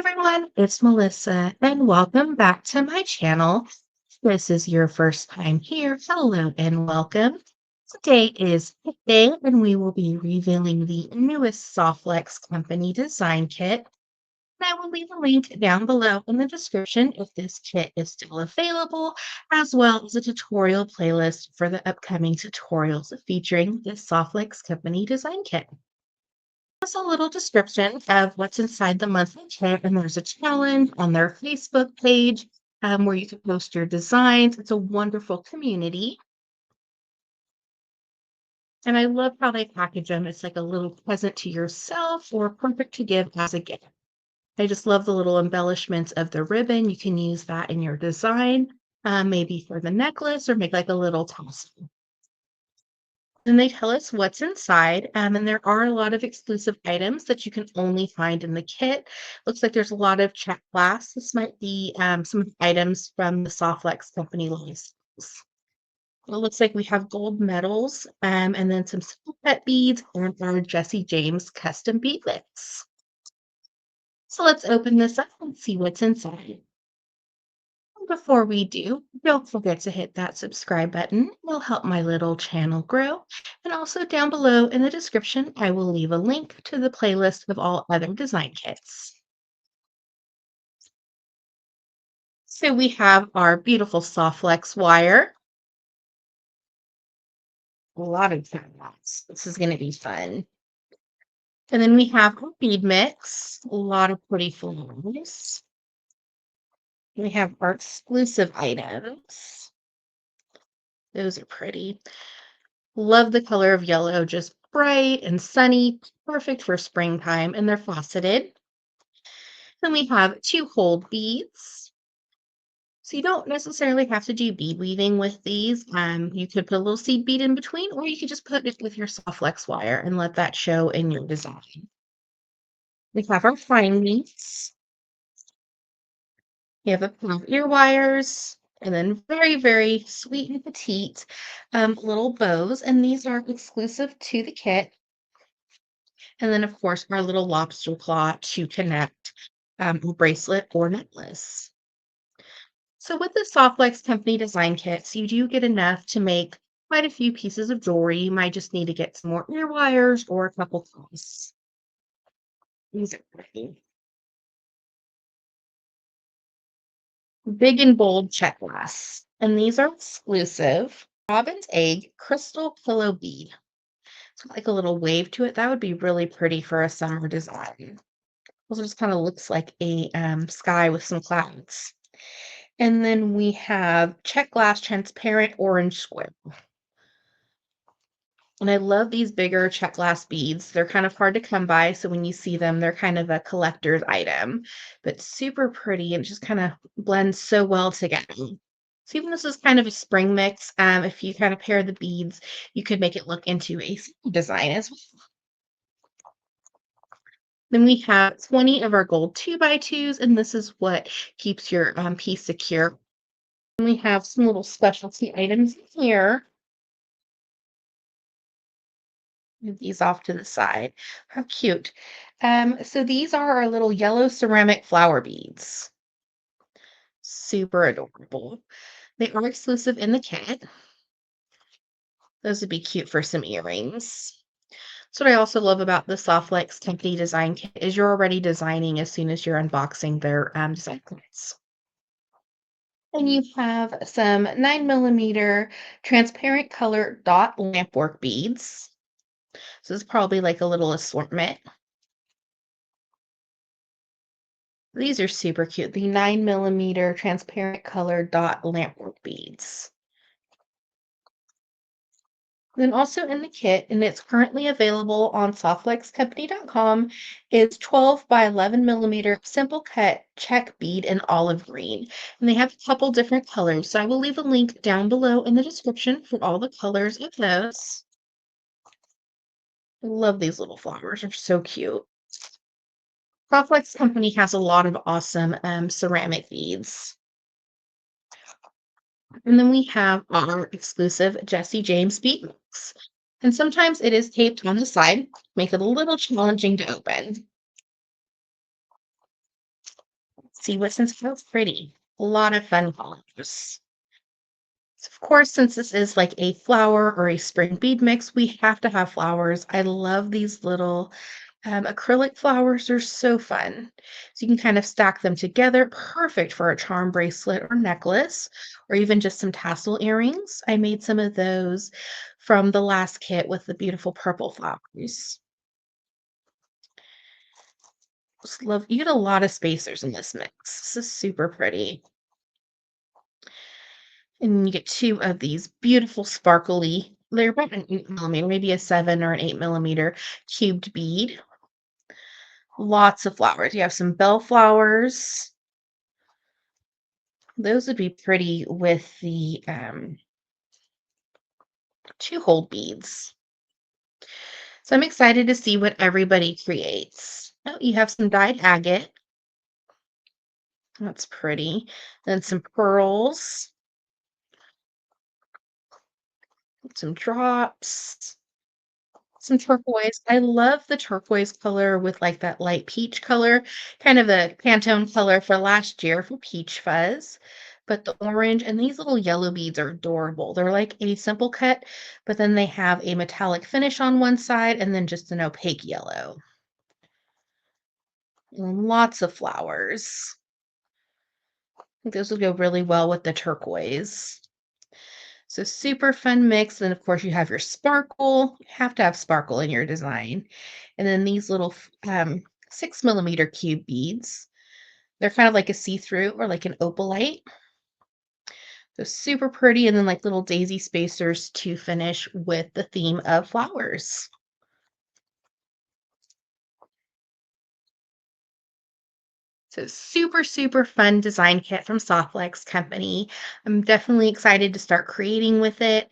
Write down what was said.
Everyone, it's Melissa, and welcome back to my channel. If this is your first time here, hello and welcome. Today is Kit Day, and we will be revealing the newest Softlex Company design kit. And I will leave a link down below in the description if this kit is still available, as well as a tutorial playlist for the upcoming tutorials featuring this Softlex Company design kit. Just a little description of what's inside the monthly kit, and there's a challenge on their Facebook page where you can post your designs. It's a wonderful community, and I love how they package them. It's like a little present to yourself or perfect to give as a gift. I just love the little embellishments of the ribbon. You can use that in your design, maybe for the necklace or make like a little tassel. And they tell us what's inside. And there are a lot of exclusive items that you can only find in the kit. Looks like there's a lot of check glass. This might be some of the items from the Softlex company license. It looks like we have gold medals and then some simple pet beads and our Jesse James custom beadlets. So let's open this up and see what's inside. Before we do, don't forget to hit that subscribe button. It will help my little channel grow. And also down below in the description, I will leave a link to the playlist of all other design kits. So we have our beautiful Softlex wire. A lot of lots. This is going to be fun. And then we have our bead mix. A lot of pretty flowers. We have our exclusive items. Those are pretty. Love the color of yellow, just bright and sunny, perfect for springtime, and they're faceted. Then we have two hold beads. So you don't necessarily have to do bead weaving with these. You could put a little seed bead in between, or you could just put it with your Softlex wire and let that show in your design. We have our fine beads. We have a pair of ear wires, and then very, very sweet and petite little bows. And these are exclusive to the kit. And then, of course, our little lobster claw to connect a bracelet or necklace. So with the Softlex Company design kits, you do get enough to make quite a few pieces of jewelry. You might just need to get some more ear wires or a couple clasps. These are pretty. Big and bold check glass. And these are exclusive. Robin's egg crystal pillow bead. It's got like a little wave to it. That would be really pretty for a summer design. Also just kind of looks like a sky with some clouds. And then we have check glass transparent orange square. And I love these bigger check glass beads. They're kind of hard to come by, so when you see them, they're kind of a collector's item, but super pretty and just kind of blends so well together. So even this is kind of a spring mix. If you kind of pair the beads, you could make it look into a design as well. Then we have 20 of our gold 2x2s, and this is what keeps your piece secure. And we have some little specialty items here. Move these off to the side. How cute. So these are our little yellow ceramic flower beads. Super adorable. They are exclusive in the kit. Those would be cute for some earrings. So what I also love about the Softlex Company design kit is you're already designing as soon as you're unboxing their design kits. And you have some 9mm transparent color dot lampwork beads. So this is probably like a little assortment. These are super cute. The 9mm transparent color dot lampwork beads. Then also in the kit, and it's currently available on softflexcompany.com, is 12 by 11mm simple cut check bead in olive green. And they have a couple different colors. So I will leave a link down below in the description for all the colors of those. I love these little flowers. They're so cute. Softlex Company has a lot of awesome ceramic beads. And then we have our exclusive Jesse James bead mix. And sometimes it is taped on the side, make it a little challenging to open. See what since feels pretty. A lot of fun colors. So of course, since this is like a flower or a spring bead mix, we have to have flowers. I love these little acrylic flowers. They're so fun. So you can kind of stack them together, perfect for a charm bracelet or necklace, or even just some tassel earrings. I made some of those from the last kit with the beautiful purple flowers. Just love, you get a lot of spacers in this mix. This is super pretty. And you get two of these beautiful sparkly, they're about an 8 millimeter, maybe a 7 or an 8 millimeter cubed bead. Lots of flowers. You have some bellflowers. Those would be pretty with the two hole beads. So I'm excited to see what everybody creates. Oh, you have some dyed agate. That's pretty. Then some pearls, some drops. Some turquoise. I love the turquoise color with, like, that light peach color, kind of the Pantone color for last year for peach fuzz, but the orange and these little yellow beads are adorable. They're like a simple cut, but then they have a metallic finish on one side and then just an opaque yellow. And lots of flowers. I think those will go really well with the turquoise. So super fun mix. And of course, you have your sparkle. You have to have sparkle in your design. And then these little 6 millimeter cube beads. They're kind of like a see-through or like an opalite. So super pretty. And then like little daisy spacers to finish with the theme of flowers. So super, super fun design kit from Softlex Company. I'm definitely excited to start creating with it.